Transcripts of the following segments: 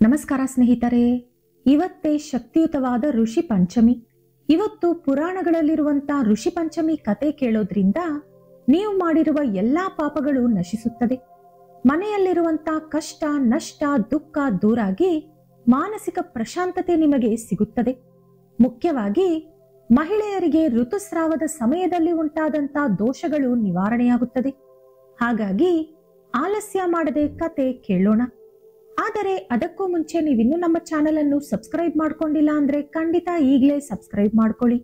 ನಮಸ್ಕಾರ ಸ್ನೇಹಿತರೆ, ಇವತ್ತೇ ಶಕ್ತಿಯುತವಾದ ಋಷಿ ಪಂಚಮಿ. ಇವತ್ತು ಪುರಾಣಗಳಲ್ಲಿರುವಂತ ಋಷಿ ಪಂಚಮಿ ಕತೆ ಕೇಳೋದ್ರಿಂದ ನೀವು ಮಾಡಿರುವ ಎಲ್ಲಾ ಪಾಪಗಳು ನಶಿಸುತ್ತದೆ. ಮನೆಯಲ್ಲಿರುವಂತ ಕಷ್ಟ, ನಷ್ಟ, ದುಃಖ ದೂರಾಗಿ ಮಾನಸಿಕ ಪ್ರಶಾಂತತೆ ನಿಮಗೆ ಸಿಗುತ್ತದೆ. ಮುಖ್ಯವಾಗಿ ಮಹಿಳೆಯರಿಗೆ ಋತುಸ್ರಾವದ ಸಮಯದಲ್ಲಿ ಉಂಟಾದಂತ ದೋಷಗಳು ನಿವಾರಣೆಯಾಗುತ್ತದೆ. ಹಾಗಾಗಿ ಆಲಸ್ಯ ಮಾಡದೆ ಕತೆ ಕೇಳೋಣ. ಆದರೆ ಅದಕ್ಕೂ ಮುಂಚೆ ನೀವಿನ್ನೂ ನಮ್ಮ ಚಾನೆಲ್ ಅನ್ನು ಸಬ್ಸ್ಕ್ರೈಬ್ ಮಾಡ್ಕೊಂಡಿಲ್ಲ ಅಂದ್ರೆ ಖಂಡಿತ ಈಗಲೇ ಸಬ್ಸ್ಕ್ರೈಬ್ ಮಾಡ್ಕೊಳ್ಳಿ.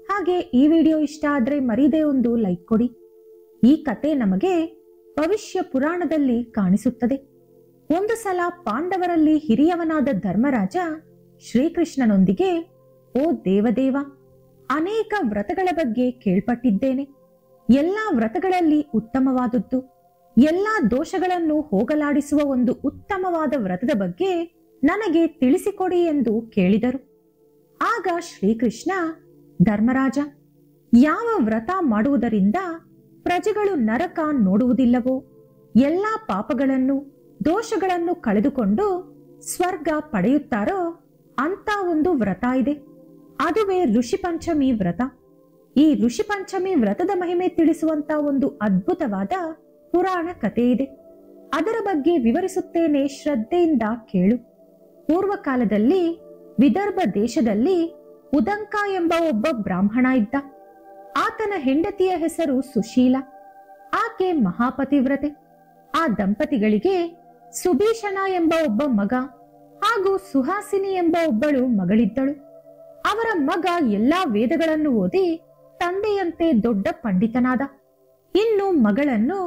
ಹಾಗೆ ಈ ವಿಡಿಯೋ ಇಷ್ಟ ಆದ್ರೆ ಮರೀದೆ ಒಂದು ಲೈಕ್ ಕೊಡಿ. ಈ ಕತೆ ನಮಗೆ ಭವಿಷ್ಯ ಪುರಾಣದಲ್ಲಿ ಕಾಣಿಸುತ್ತದೆ. ಒಂದು ಸಲ ಪಾಂಡವರಲ್ಲಿ ಹಿರಿಯವನಾದ ಧರ್ಮರಾಜ ಶ್ರೀಕೃಷ್ಣನೊಂದಿಗೆ, ಓ ದೇವದೇವ, ಅನೇಕ ವ್ರತಗಳ ಬಗ್ಗೆ ಕೇಳ್ಪಟ್ಟಿದ್ದೇನೆ. ಎಲ್ಲಾ ವ್ರತಗಳಲ್ಲಿ ಉತ್ತಮವಾದದ್ದು, ಎಲ್ಲಾ ದೋಷಗಳನ್ನು ಹೋಗಲಾಡಿಸುವ ಒಂದು ಉತ್ತಮವಾದ ವ್ರತದ ಬಗ್ಗೆ ನನಗೆ ತಿಳಿಸಿಕೊಡಿ ಎಂದು ಕೇಳಿದರು. ಆಗ ಶ್ರೀಕೃಷ್ಣ, ಧರ್ಮರಾಜ, ಯಾವ ವ್ರತ ಮಾಡುವುದರಿಂದ ಪ್ರಜೆಗಳು ನರಕ ನೋಡುವುದಿಲ್ಲವೋ, ಎಲ್ಲಾ ಪಾಪಗಳನ್ನು ದೋಷಗಳನ್ನು ಕಳೆದುಕೊಂಡು ಸ್ವರ್ಗ ಪಡೆಯುತ್ತಾರೋ ಅಂತ ಒಂದು ವ್ರತ ಇದೆ. ಅದುವೇ ಋಷಿ ಪಂಚಮಿ ವ್ರತ. ಈ ಋಷಿ ಪಂಚಮಿ ವ್ರತದ ಮಹಿಮೆ ತಿಳಿಸುವಂತ ಒಂದು ಅದ್ಭುತವಾದ ಪುರಾಣ ಕಥೆ ಇದೆ. ಅದರ ಬಗ್ಗೆ ವಿವರಿಸುತ್ತೇನೆ, ಶ್ರದ್ಧೆಯಿಂದ ಕೇಳು. ಪೂರ್ವ ಕಾಲದಲ್ಲಿ ವಿದರ್ಭ ದೇಶದಲ್ಲಿ ಉದಂಕ ಎಂಬ ಒಬ್ಬ ಬ್ರಾಹ್ಮಣ ಇದ್ದ. ಆತನ ಹೆಂಡತಿಯ ಹೆಸರು ಸುಶೀಲ. ಆಕೆ ಮಹಾಪತಿವ್ರತೆ. ಆ ದಂಪತಿಗಳಿಗೆ ಸುಭೀಷಣ ಎಂಬ ಒಬ್ಬ ಮಗ ಹಾಗೂ ಸುಹಾಸಿನಿ ಎಂಬ ಒಬ್ಬಳು ಮಗಳಿದ್ದಳು. ಅವರ ಮಗ ಎಲ್ಲಾ ವೇದಗಳನ್ನು ಓದಿ ತಂದೆಯಂತೆ ದೊಡ್ಡ ಪಂಡಿತನಾದ. ಇನ್ನು ಮಗಳನ್ನು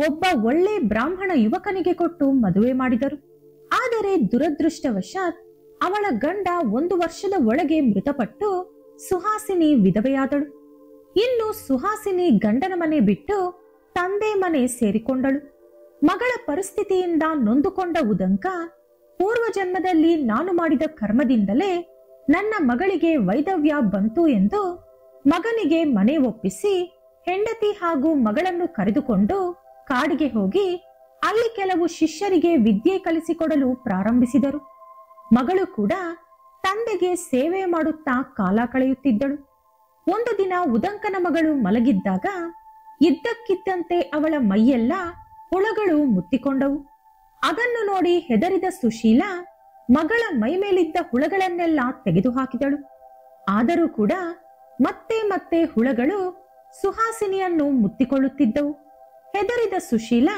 ಒಬ್ಬ ಒಳ್ಳೆ ಬ್ರಾಹ್ಮಣ ಯುವಕನಿಗೆ ಕೊಟ್ಟು ಮದುವೆ ಮಾಡಿದರು. ಆದರೆ ದುರದೃಷ್ಟವಶಾತ್ ಅವಳ ಗಂಡ 1 ವರ್ಷದ ಒಳಗೆ ಮೃತಪಟ್ಟು ಸುಹಾಸಿನಿ ವಿಧವೆಯಾದಳು. ಇನ್ನು ಸುಹಾಸಿನಿ ಗಂಡನ ಮನೆ ಬಿಟ್ಟು ತಂದೆ ಮನೆ ಸೇರಿಕೊಂಡಳು. ಮಗಳ ಪರಿಸ್ಥಿತಿಯಿಂದ ನೊಂದುಕೊಂಡ ಉದಂಕ, ಪೂರ್ವ ಜನ್ಮದಲ್ಲಿ ನಾನು ಮಾಡಿದ ಕರ್ಮದಿಂದಲೇ ನನ್ನ ಮಗಳಿಗೆ ವೈಧವ್ಯ ಬಂತು ಎಂದು ಮಗನಿಗೆ ಮನೆ ಒಪ್ಪಿಸಿ ಹೆಂಡತಿ ಹಾಗೂ ಮಗಳನ್ನು ಕರೆದುಕೊಂಡು ಕಾಡಿಗೆ ಹೋಗಿ ಅಲ್ಲಿ ಕೆಲವು ಶಿಷ್ಯರಿಗೆ ವಿದ್ಯೆ ಕಲಿಸಿಕೊಡಲು ಪ್ರಾರಂಭಿಸಿದರು. ಮಗಳು ಕೂಡ ತಂದೆಗೆ ಸೇವೆ ಮಾಡುತ್ತಾ ಕಾಲ ಕಳೆಯುತ್ತಿದ್ದಳು. ಒಂದು ದಿನ ಉದಂಕನ ಮಗಳು ಮಲಗಿದ್ದಾಗ ಇದ್ದಕ್ಕಿದ್ದಂತೆ ಅವಳ ಮೈಯೆಲ್ಲ ಹುಳಗಳು ಮುತ್ತಿಕೊಂಡವು. ಅದನ್ನು ನೋಡಿ ಹೆದರಿದ ಸುಶೀಲ ಮಗಳ ಮೈಮೇಲಿದ್ದ ಹುಳಗಳನ್ನೆಲ್ಲ ತೆಗೆದುಹಾಕಿದಳು. ಆದರೂ ಕೂಡ ಮತ್ತೆ ಮತ್ತೆ ಹುಳಗಳು ಸುಹಾಸಿನಿಯನ್ನು ಮುತ್ತಿಕೊಳ್ಳುತ್ತಿದ್ದವು. ಹೆದರಿದ ಸುಶೀಲ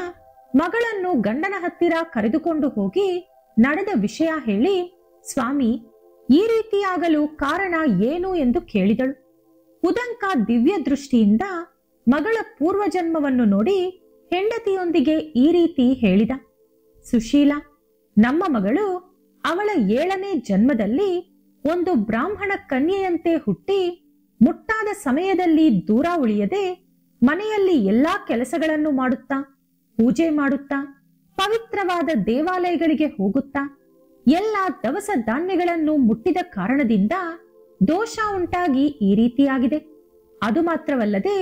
ಮಗಳನ್ನು ಗಂಡನ ಹತ್ತಿರ ಕರೆದುಕೊಂಡು ಹೋಗಿ ನಡೆದ ವಿಷಯ ಹೇಳಿ, ಸ್ವಾಮಿ, ಈ ರೀತಿಯಾಗಲು ಕಾರಣ ಏನು ಎಂದು ಕೇಳಿದಳು. ಉದಂಕ ದಿವ್ಯ ದೃಷ್ಟಿಯಿಂದ ಮಗಳ ಪೂರ್ವಜನ್ಮವನ್ನು ನೋಡಿ ಹೆಂಡತಿಯೊಂದಿಗೆ ಈ ರೀತಿ ಹೇಳಿದ, ಸುಶೀಲ, ನಮ್ಮ ಮಗಳು ಅವಳ 7ನೇ ಜನ್ಮದಲ್ಲಿ ಒಂದು ಬ್ರಾಹ್ಮಣ ಕನ್ಯೆಯಂತೆ ಹುಟ್ಟಿ ಮುಟ್ಟಾದ ಸಮಯದಲ್ಲಿ ದೂರ ಉಳಿಯದೆ ಮನೆಯಲ್ಲಿ ಎಲ್ಲಾ ಕೆಲಸಗಳನ್ನು ಮಾಡುತ್ತಾ, ಪೂಜೆ ಮಾಡುತ್ತಾ, ಪವಿತ್ರವಾದ ದೇವಾಲಯಗಳಿಗೆ ಹೋಗುತ್ತಾ, ಎಲ್ಲಾ ದವಸ ಧಾನ್ಯಗಳನ್ನು ಮುಟ್ಟಿದ ಕಾರಣದಿಂದ ದೋಷ ಉಂಟಾಗಿ ಈ ರೀತಿಯಾಗಿದೆ. ಅದು ಮಾತ್ರವಲ್ಲದೆ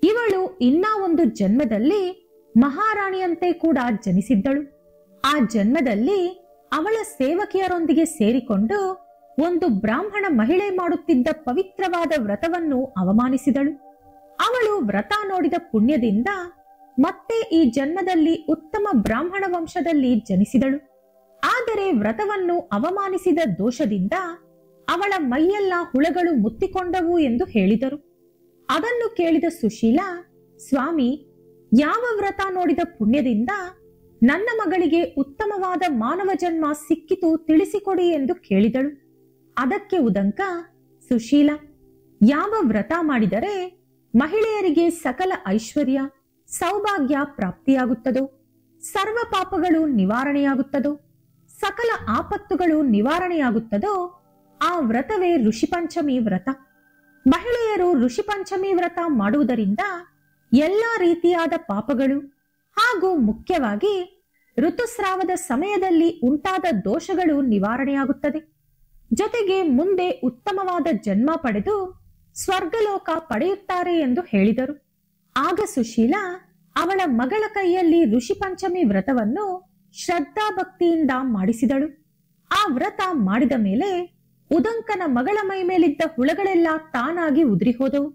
ಇವಳು ಇನ್ನೂ ಒಂದು ಜನ್ಮದಲ್ಲಿ ಮಹಾರಾಣಿಯಂತೆ ಕೂಡ ಜನಿಸಿದ್ದಳು. ಆ ಜನ್ಮದಲ್ಲಿ ಅವಳ ಸೇವಕಿಯರೊಂದಿಗೆ ಸೇರಿಕೊಂಡು ಒಂದು ಬ್ರಾಹ್ಮಣ ಮಹಿಳೆ ಮಾಡುತ್ತಿದ್ದ ಪವಿತ್ರವಾದ ವ್ರತವನ್ನು ಅವಮಾನಿಸಿದಳು. ಅವಳು ವ್ರತ ನೋಡಿದ ಪುಣ್ಯದಿಂದ ಮತ್ತೆ ಈ ಜನ್ಮದಲ್ಲಿ ಉತ್ತಮ ಬ್ರಾಹ್ಮಣ ವಂಶದಲ್ಲಿ ಜನಿಸಿದಳು. ಆದರೆ ವ್ರತವನ್ನು ಅವಮಾನಿಸಿದ ದೋಷದಿಂದ ಅವಳ ಮೈಯೆಲ್ಲ ಹುಳಗಳು ಮುತ್ತಿಕೊಂಡವು ಎಂದು ಹೇಳಿದರು. ಅದನ್ನು ಕೇಳಿದ ಸುಶೀಲ, ಸ್ವಾಮಿ, ಯಾವ ವ್ರತ ನೋಡಿದ ಪುಣ್ಯದಿಂದ ನನ್ನ ಮಗಳಿಗೆ ಉತ್ತಮವಾದ ಮಾನವ ಜನ್ಮ ಸಿಕ್ಕಿತು ತಿಳಿಸಿಕೊಡಿ ಎಂದು ಕೇಳಿದಳು. ಅದಕ್ಕೆ ಉದಂಕ, ಸುಶೀಲ, ಯಾವ ವ್ರತ ಮಾಡಿದರೆ ಮಹಿಳೆಯರಿಗೆ ಸಕಲ ಐಶ್ವರ್ಯ ಸೌಭಾಗ್ಯ ಪ್ರಾಪ್ತಿಯಾಗುತ್ತದೋ, ಸರ್ವ ಪಾಪಗಳು ನಿವಾರಣೆಯಾಗುತ್ತದೋ, ಸಕಲ ಆಪತ್ತುಗಳು ನಿವಾರಣೆಯಾಗುತ್ತದೋ ಆ ವ್ರತವೇ ಋಷಿ ಪಂಚಮಿ ವ್ರತ. ಮಹಿಳೆಯರು ಋಷಿ ಪಂಚಮಿ ವ್ರತ ಮಾಡುವುದರಿಂದ ಎಲ್ಲಾ ರೀತಿಯಾದ ಪಾಪಗಳು ಹಾಗೂ ಮುಖ್ಯವಾಗಿ ಋತುಸ್ರಾವದ ಸಮಯದಲ್ಲಿ ಉಂಟಾದ ದೋಷಗಳು ನಿವಾರಣೆಯಾಗುತ್ತದೆ. ಜೊತೆಗೆ ಮುಂದೆ ಉತ್ತಮವಾದ ಜನ್ಮ ಪಡೆದು ಸ್ವರ್ಗಲೋಕ ಪಡೆಯುತ್ತಾರೆ ಎಂದು ಹೇಳಿದರು. ಆಗ ಸುಶೀಲ ಅವಳ ಮಗಳ ಕೈಯಲ್ಲಿ ಋಷಿ ಪಂಚಮಿ ವ್ರತವನ್ನು ಶ್ರದ್ಧಾ ಭಕ್ತಿಯಿಂದ ಮಾಡಿಸಿದಳು. ಆ ವ್ರತ ಮಾಡಿದ ಮೇಲೆ ಉದಂಕನ ಮಗಳ ಮೈ ಮೇಲಿದ್ದ ಹುಳಗಳೆಲ್ಲ ತಾನಾಗಿ ಉದುರಿ ಹೋದವು.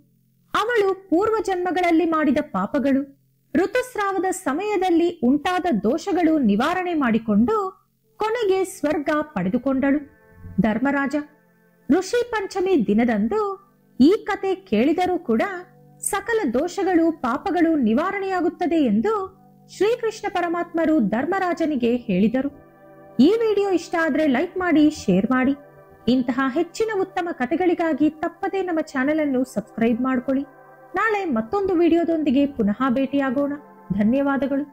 ಅವಳು ಪೂರ್ವ ಜನ್ಮಗಳಲ್ಲಿ ಮಾಡಿದ ಪಾಪಗಳು, ಋತುಸ್ರಾವದ ಸಮಯದಲ್ಲಿ ಉಂಟಾದ ದೋಷಗಳು ನಿವಾರಣೆ ಮಾಡಿಕೊಂಡು ಕೊನೆಗೆ ಸ್ವರ್ಗ ಪಡೆದುಕೊಂಡಳು. ಧರ್ಮರಾಜ, ಋಷಿ ಪಂಚಮಿ ದಿನದಂದು ಈ ಕತೆ ಕೇಳಿದರೂ ಕೂಡ ಸಕಲ ದೋಷಗಳು ಪಾಪಗಳು ನಿವಾರಣೆಯಾಗುತ್ತದೆ ಎಂದು ಶ್ರೀಕೃಷ್ಣ ಪರಮಾತ್ಮರು ಧರ್ಮರಾಜನಿಗೆ ಹೇಳಿದರು. ಈ ವಿಡಿಯೋ ಇಷ್ಟ ಆದ್ರೆ ಲೈಕ್ ಮಾಡಿ, ಶೇರ್ ಮಾಡಿ. ಇಂತಹ ಹೆಚ್ಚಿನ ಉತ್ತಮ ಕಥೆಗಳಿಗಾಗಿ ತಪ್ಪದೇ ನಮ್ಮ ಚಾನೆಲ್ ಅನ್ನು ಸಬ್ಸ್ಕ್ರೈಬ್ ಮಾಡಿಕೊಳ್ಳಿ. ನಾಳೆ ಮತ್ತೊಂದು ವಿಡಿಯೋದೊಂದಿಗೆ ಪುನಃ ಭೇಟಿಯಾಗೋಣ. ಧನ್ಯವಾದಗಳು.